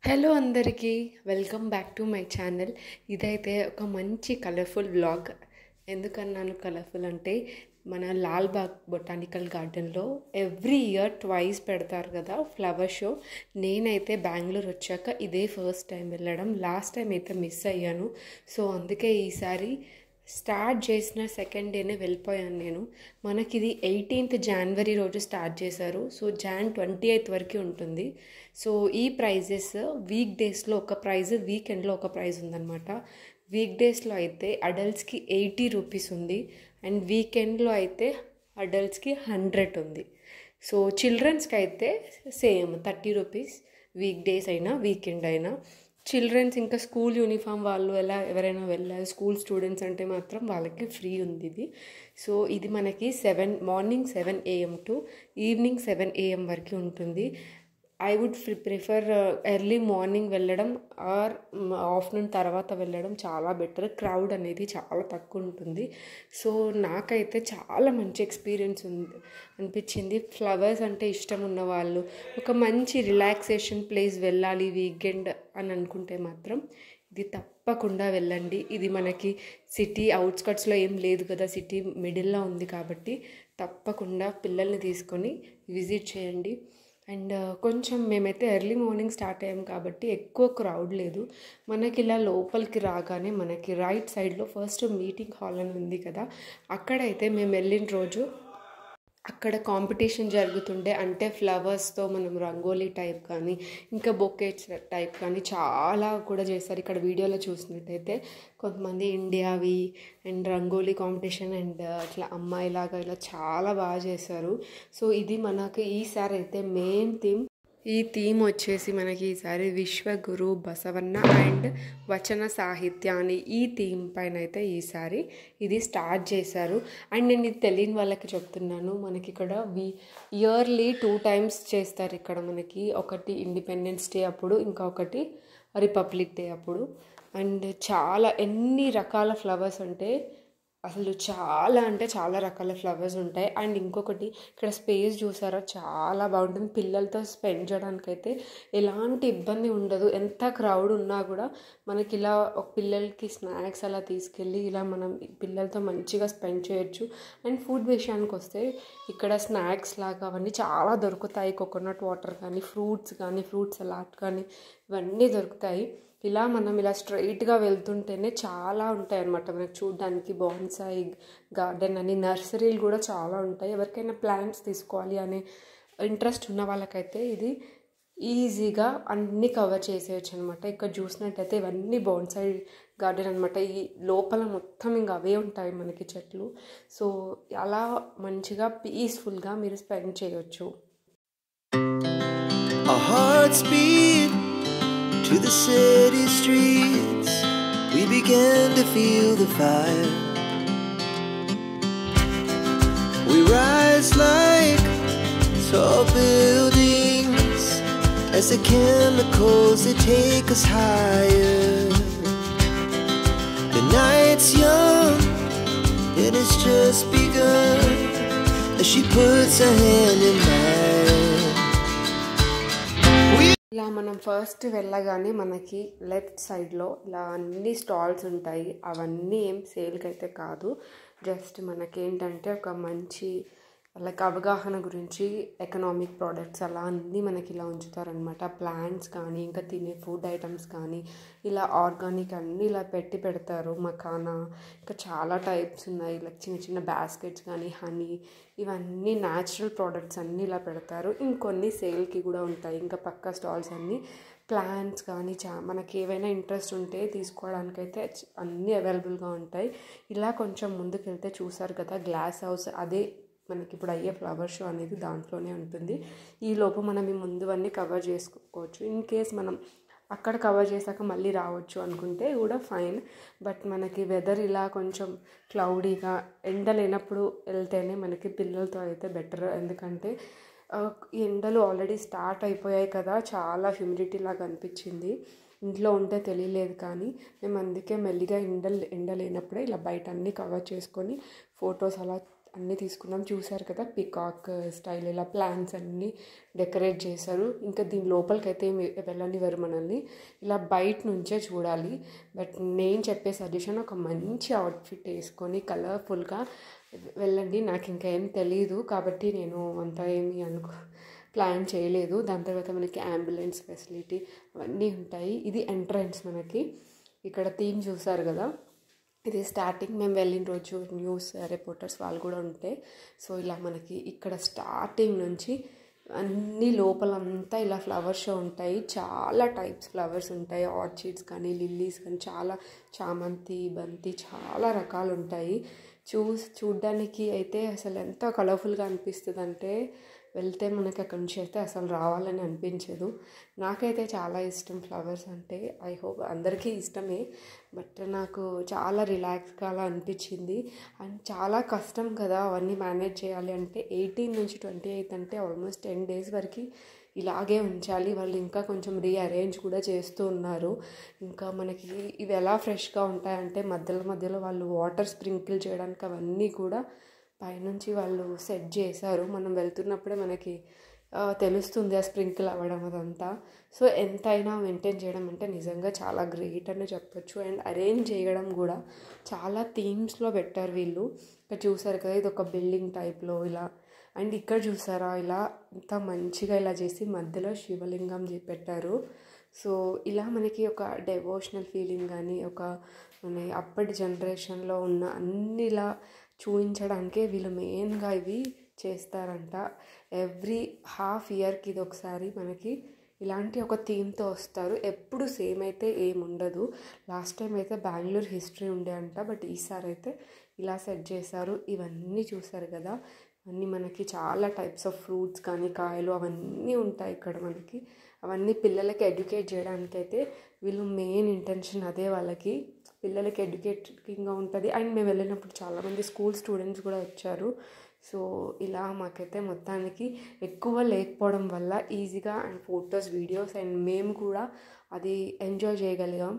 Hello అందరికీ welcome back to my channel. ఇదైతే ఒక మంచి కలర్ఫుల్ వ్లాగ్. ఎందుకన్నాను కలర్ఫుల్ అంటే మన లాల్బాగ్ బొటానికల్ గార్డెన్లో ఎవ్రీ ఇయర్ ట్వైస్ పెడతారు కదా ఫ్లవర్ షో. నేనైతే బెంగళూరు వచ్చాక ఇదే ఫస్ట్ టైం వెళ్ళడం. లాస్ట్ టైం అయితే మిస్ అయ్యాను. సో అందుకే ఈసారి స్టార్ట్ చేసిన సెకండ్ డేనే వెళ్ళిపోయాను నేను. మనకి ఇది 18th జనవరి రోజు స్టార్ట్ చేశారు. సో Jan 28th వరకు ఉంటుంది. సో ఈ ప్రైజెస్ వీక్ డేస్లో ఒక ప్రైజ్, వీకెండ్లో ఒక ప్రైజ్ ఉందన్నమాట. వీక్ డేస్లో అయితే అడల్ట్స్కి 80 రూపీస్ ఉంది అండ్ వీకెండ్లో అయితే అడల్ట్స్కి 100 ఉంది. సో చిల్డ్రన్స్కి అయితే సేమ్ 30 రూపీస్, వీక్ డేస్ అయినా వీకెండ్ అయినా. చిల్డ్రన్స్ ఇంకా స్కూల్ యూనిఫామ్ వాళ్ళు ఎవరైనా వెళ్ళాలి, స్కూల్ స్టూడెంట్స్ అంటే మాత్రం వాళ్ళకి ఫ్రీ ఉంది ఇది. సో ఇది మనకి morning 7 AM to evening 7 AM వరకు ఉంటుంది. I would prefer early morning వెళ్ళడం ఆర్ ఆఫ్టర్నూన్ తర్వాత వెళ్ళడం చాలా బెటర్. క్రౌడ్ అనేది చాలా తక్కువ ఉంటుంది. సో నాకైతే చాలా మంచి ఎక్స్పీరియన్స్ అనిపించింది. ఫ్లవర్స్ అంటే ఇష్టం ఉన్న వాళ్ళు, ఒక మంచి రిలాక్సేషన్ ప్లేస్ వెళ్ళాలి వీకెండ్ అని అనుకుంటే మాత్రం ఇది తప్పకుండా వెళ్ళండి. ఇది మనకి సిటీ అవుట్స్కట్స్లో ఏం లేదు కదా, సిటీ మిడిల్లో ఉంది కాబట్టి తప్పకుండా పిల్లల్ని తీసుకొని విజిట్ చేయండి. అండ్ కొంచెం మేమైతే ఎర్లీ మార్నింగ్ స్టార్ట్ అయ్యాం కాబట్టి ఎక్కువ క్రౌడ్ లేదు. మనకి ఇలా లోపలికి రాగానే మనకి రైట్ సైడ్లో ఫస్ట్ మీటింగ్ హాల్ అని ఉంది కదా, అక్కడైతే మేము వెళ్ళిన రోజు అక్కడ కాంపిటీషన్ జరుగుతుండే. అంటే ఫ్లవర్స్తో మనం రంగోలీ టైప్ కానీ ఇంకా బొకేట్స్ టైప్ కానీ చాలా కూడా చేస్తారు. ఇక్కడ వీడియోలో చూసినట్టయితే కొంతమంది ఇండియావి అండ్ రంగోలీ కాంపిటీషన్ అండ్ అట్లా అమ్మాయిలాగా ఇలా చాలా బాగా చేశారు. సో ఇది మనకి ఈసారి అయితే మెయిన్ థీమ్ వచ్చేసి మనకి ఈసారి విశ్వగురు బసవన్న అండ్ వచన సాహిత్య అని ఈ థీమ్ పైన అయితే ఈసారి ఇది స్టార్ట్ చేశారు. అండ్ నేను ఇది తెలియని వాళ్ళకి చెప్తున్నాను, మనకి ఇక్కడ ఇయర్లీ 2 times చేస్తారు ఇక్కడ మనకి. ఒకటి ఇండిపెండెన్స్ డే అప్పుడు, ఇంకొకటి రిపబ్లిక్ డే అప్పుడు. అండ్ చాలా ఎన్ని రకాల ఫ్లవర్స్ అంటే అసలు చాలా రకాల ఫ్లవర్స్ ఉంటాయి. అండ్ ఇంకొకటి ఇక్కడ స్పేస్ చూసారా, చాలా బాగుంటుంది. పిల్లలతో స్పెండ్ చేయడానికైతే ఎలాంటి ఇబ్బంది ఉండదు. ఎంత క్రౌడ్ ఉన్నా కూడా మనకి ఇలా ఒక పిల్లలకి స్నాక్స్ అలా తీసుకెళ్ళి ఇలా మనం పిల్లలతో మంచిగా స్పెండ్ చేయొచ్చు. అండ్ ఫుడ్ విషయానికి వస్తే ఇక్కడ స్నాక్స్ లాగా అవన్నీ చాలా దొరుకుతాయి. కోకోనట్ వాటర్ కానీ, ఫ్రూట్ సలాడ్ కానీ ఇవన్నీ దొరుకుతాయి. ఇలా మనం ఇలా స్ట్రైట్గా వెళ్తుంటేనే చాలా ఉంటాయి అన్నమాట మనకు చూడడానికి. బాన్సాయి గార్డెన్ అని నర్సరీలు కూడా చాలా ఉంటాయి. ఎవరికైనా ప్లాంట్స్ తీసుకోవాలి అనే ఇంట్రెస్ట్ ఉన్న వాళ్ళకైతే ఇది ఈజీగా అన్నీ కవర్ చేసేయచ్చు అనమాట. ఇక్కడ చూసినట్టయితే ఇవన్నీ బాన్సాయి గార్డెన్ అనమాట. ఈ లోపల మొత్తం ఇంకా అవే ఉంటాయి మనకి చెట్లు. సో అలా మంచిగా పీస్ఫుల్గా మీరు స్పెండ్ చేయొచ్చు. To the city streets, we began to feel the fire. We rise like tall buildings as the chemicals they take us higher. The night's young and it's just begun as she puts her hand in mine. ఇలా మనం first వెళ్ళగానే మనకి left సైడ్లో ఇలా అన్ని stalls ఉంటాయి. అవన్నీ ఏం సేల్కి అయితే కాదు, జస్ట్ మనకేంటంటే ఒక మంచి లైక్ అవగాహన గురించి ఎకనామిక్ ప్రోడక్ట్స్ అలా అన్నీ మనకి ఇలా ఉంచుతారనమాట. ప్లాంట్స్ కానీ ఇంకా తినే ఫుడ్ ఐటమ్స్ కానీ ఇలా ఆర్గానిక్ అన్నీ ఇలా పెడతారు. మకానా ఇంకా చాలా టైప్స్ ఉన్నాయి. లైక్ చిన్న చిన్న బాస్కెట్స్ కానీ హనీ ఇవన్నీ న్యాచురల్ ప్రోడక్ట్స్ అన్నీ ఇలా పెడతారు. ఇంకొన్ని సేల్కి కూడా ఉంటాయి. ఇంకా పక్క స్టాల్స్ అన్నీ ప్లాంట్స్ కానీ మనకి ఏవైనా ఇంట్రెస్ట్ ఉంటే తీసుకోవడానికైతే అన్నీ అవైలబుల్గా ఉంటాయి. ఇలా కొంచెం ముందుకు వెళ్తే చూసారు కదా గ్లాస్ హౌస్, అదే మనకి ఇప్పుడు అయ్యే ఫ్లవర్ షో అనేది దాంట్లోనే ఉంటుంది. ఈ లోపు మనం ఈ ముందువన్నీ కవర్ చేసుకోవచ్చు. ఇన్ కేస్ మనం అక్కడ కవర్ చేశాక మళ్ళీ రావచ్చు అనుకుంటే కూడా ఫైన్. బట్ మనకి వెదర్ ఇలా కొంచెం క్లౌడీగా ఎండ లేనప్పుడు వెళ్తేనే మనకి పిల్లలతో అయితే బెటర్. ఎందుకంటే ఎండలు ఆల్రెడీ స్టార్ట్ అయిపోయాయి కదా, చాలా హ్యూమిడిటీ లాగా అనిపించింది. ఇంట్లో ఉంటే తెలియలేదు కానీ మేము అందుకే మెల్లిగా ఎండ లేనప్పుడే ఇలా బయట అన్నీ కవర్ చేసుకొని ఫొటోస్ అలా అన్నీ తీసుకున్నాం. చూసారు కదా పికాక్ స్టైల్ ఇలా ప్లాంట్స్ అన్నీ డెకరేట్ చేశారు. ఇంకా దీని లోపలికి అయితే వెళ్ళనివ్వరు మనల్ని, ఇలా బయట నుంచే చూడాలి. బట్ నేను చెప్పే సజెషన్ ఒక మంచి అవుట్ఫిట్ వేసుకొని కలర్ఫుల్గా వెళ్ళండి. నాకు ఇంకా ఏం తెలీదు కాబట్టి నేను అంత ఏమి ప్లాన్ చేయలేదు. దాని తర్వాత మనకి అంబులెన్స్ ఫెసిలిటీ అవన్నీ ఉంటాయి. ఇది ఎంట్రన్స్. మనకి ఇక్కడ థీమ్ చూసారు కదా, ఇది స్టార్టింగ్ మేము వెళ్ళిన రోజు న్యూస్ రిపోర్టర్స్ వాళ్ళు కూడా ఉంటే. సో ఇలా మనకి ఇక్కడ స్టార్టింగ్ నుంచి అన్ని లోపలంతా ఇలా ఫ్లవర్ షో ఉంటాయి. చాలా టైప్స్ ఫ్లవర్స్ ఉంటాయి, ఆర్చిడ్స్ కానీ లిల్లీస్ కానీ చాలా, చామంతి, బంతి, చాలా రకాలు ఉంటాయి. చూడ్డానికి అయితే అసలు ఎంత కలర్ఫుల్గా అనిపిస్తుంది అంటే వెళ్తే మనకి అక్కడి నుంచి అయితే అసలు రావాలని అనిపించదు. నాకైతే చాలా ఇష్టం ఫ్లవర్స్ అంటే. ఐ హోప్ అందరికీ ఇష్టమే, బట్ నాకు చాలా రిలాక్స్గా అలా అనిపించింది. అండ్ చాలా కష్టం కదా అవన్నీ మేనేజ్ చేయాలి అంటే. 18 నుంచి 28 అంటే ఆల్మోస్ట్ 10 days వరకు ఇలాగే ఉంచాలి. వాళ్ళు ఇంకా కొంచెం రీఅరేంజ్ కూడా చేస్తూ ఉన్నారు. ఇంకా మనకి ఇవి ఎలా ఫ్రెష్గా ఉంటాయంటే మధ్యలో వాళ్ళు వాటర్ స్ప్రింకిల్ చేయడానికి అవన్నీ కూడా పైనుంచి వాళ్ళు సెట్ చేశారు. మనం వెళ్తున్నప్పుడే మనకి తెలుస్తుంది ఆ స్ప్రింకిల్ అవ్వడం అదంతా. సో ఎంతైనా మెయింటైన్ చేయడం అంటే నిజంగా చాలా గ్రేట్ అని చెప్పొచ్చు. అండ్ అరేంజ్ చేయడం కూడా చాలా థీమ్స్లో పెట్టారు వీళ్ళు. ఇక్కడ చూసారు కదా, ఇది ఒక బిల్డింగ్ టైప్లో ఇలా. అండ్ ఇక్కడ చూసారా ఇలా ఇంత మంచిగా ఇలా చేసి మధ్యలో శివలింగం పెట్టారు. సో ఇలా మనకి ఒక డెవోషనల్ ఫీలింగ్ కానీ ఒక మన అప్పటి జనరేషన్లో ఉన్న అన్ని ఇలా చూపించడానికే వీళ్ళు మెయిన్గా ఇవి చేస్తారంట. ఎవ్రీ హాఫ్ ఇయర్కి ఇది ఒకసారి మనకి ఇలాంటి ఒక థీమ్తో వస్తారు. ఎప్పుడు సేమ్ అయితే ఏముండదు. లాస్ట్ టైం అయితే బెంగళూరు హిస్టరీ ఉండే అంట, బట్ ఈసారి అయితే ఇలా సెట్ చేశారు. ఇవన్నీ చూసారు కదా, అన్నీ మనకి చాలా టైప్స్ ఆఫ్ ఫ్రూట్స్ కానీ కాయలు అవన్నీ ఉంటాయి ఇక్కడ మనకి. అవన్నీ పిల్లలకి ఎడ్యుకేట్ చేయడానికి అయితే వీళ్ళు మెయిన్ ఇంటెన్షన్ అదే. వాళ్ళకి పిల్లలకి ఎడ్యుకేటింగ్గా ఉంటుంది. అండ్ మేము వెళ్ళినప్పుడు చాలామంది స్కూల్ స్టూడెంట్స్ కూడా వచ్చారు. సో ఇలా మాకైతే మొత్తానికి ఎక్కువ లేకపోవడం వల్ల ఈజీగా అండ్ ఫొటోస్, వీడియోస్ అండ్ మేము కూడా అది ఎంజాయ్ చేయగలిగాం.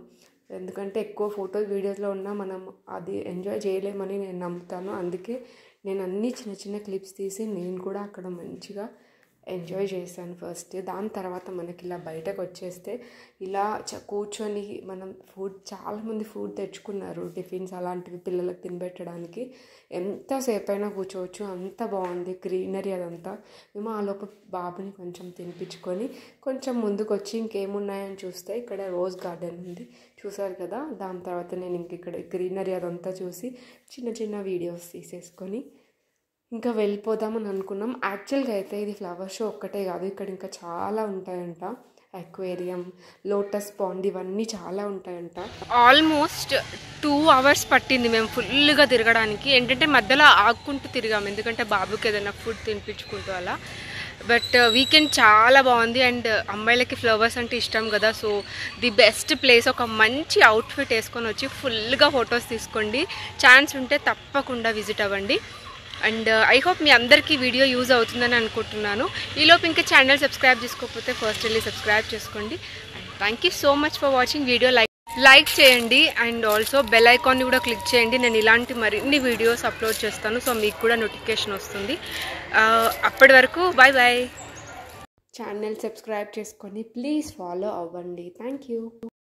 ఎందుకంటే ఎక్కువ ఫొటోస్, వీడియోస్లో ఉన్నా మనం అది ఎంజాయ్ చేయలేమని నేను నమ్ముతాను. అందుకే నేను అన్ని చిన్న క్లిప్స్ తీసి నేను కూడా అక్కడ మంచిగా ఎంజాయ్ చేశాను ఫస్ట్. దాని తర్వాత మనకి ఇలా బయటకు వచ్చేస్తే ఇలా కూర్చొని మనం చాలామంది ఫుడ్ తెచ్చుకున్నారు, టిఫిన్స్ అలాంటివి పిల్లలకు తినబెట్టడానికి. ఎంతసేపు అయినా కూర్చోవచ్చు, అంత బాగుంది గ్రీనరీ అదంతా. మేము ఆ లోపు బాబుని కొంచెం తినిపించుకొని కొంచెం ముందుకు వచ్చి ఇంకేమున్నాయని చూస్తే ఇక్కడ రోజ్ గార్డెన్ ఉంది, చూసారు కదా. దాని తర్వాత నేను ఇక్కడ గ్రీనరీ అదంతా చూసి చిన్న వీడియోస్ తీసేసుకొని ఇంకా వెళ్ళిపోదామని అనుకున్నాం. యాక్చువల్గా అయితే ఇది ఫ్లవర్ షో ఒక్కటే కాదు, ఇక్కడ ఇంకా చాలా ఉంటాయంట. అక్వేరియం, లోటస్ పాండ్ ఇవన్నీ చాలా ఉంటాయంట. ఆల్మోస్ట్ 2 hours పట్టింది మేము ఫుల్గా తిరగడానికి. ఏంటంటే మధ్యలో ఆగుకుంటూ తిరిగాము, ఎందుకంటే బాబుకి ఏదైనా ఫుడ్ తినిపించుకుంటూ అలా. బట్ వీకెండ్ చాలా బాగుంది. అండ్ అమ్మాయిలకి ఫ్లవర్స్ అంటే ఇష్టం కదా, సో ది బెస్ట్ ప్లేస్. ఒక మంచి అవుట్ఫిట్ వేసుకొని వచ్చి ఫుల్గా ఫొటోస్ తీసుకోండి. ఛాన్స్ ఉంటే తప్పకుండా విజిట్ అవ్వండి. అండ్ ఐ హోప్ మీ అందరికీ వీడియో యూజ్ అవుతుందని అనుకుంటున్నాను. ఈలోపు ఇంకా ఛానల్ సబ్స్క్రైబ్ చేసుకోకపోతే ఫస్ట్ వెళ్ళి సబ్స్క్రైబ్ చేసుకోండి. And thank you so much for watching. Video like చేయండి అండ్ ఆల్సో బెల్ ఐకాన్ని కూడా క్లిక్ చేయండి. నేను ఇలాంటి మరిన్ని వీడియోస్ అప్లోడ్ చేస్తాను, సో మీకు కూడా నోటిఫికేషన్ వస్తుంది. అప్పటి వరకు బాయ్ బాయ్. ఛానల్ సబ్స్క్రైబ్ చేసుకొని ప్లీజ్ ఫాలో అవ్వండి. Thank you.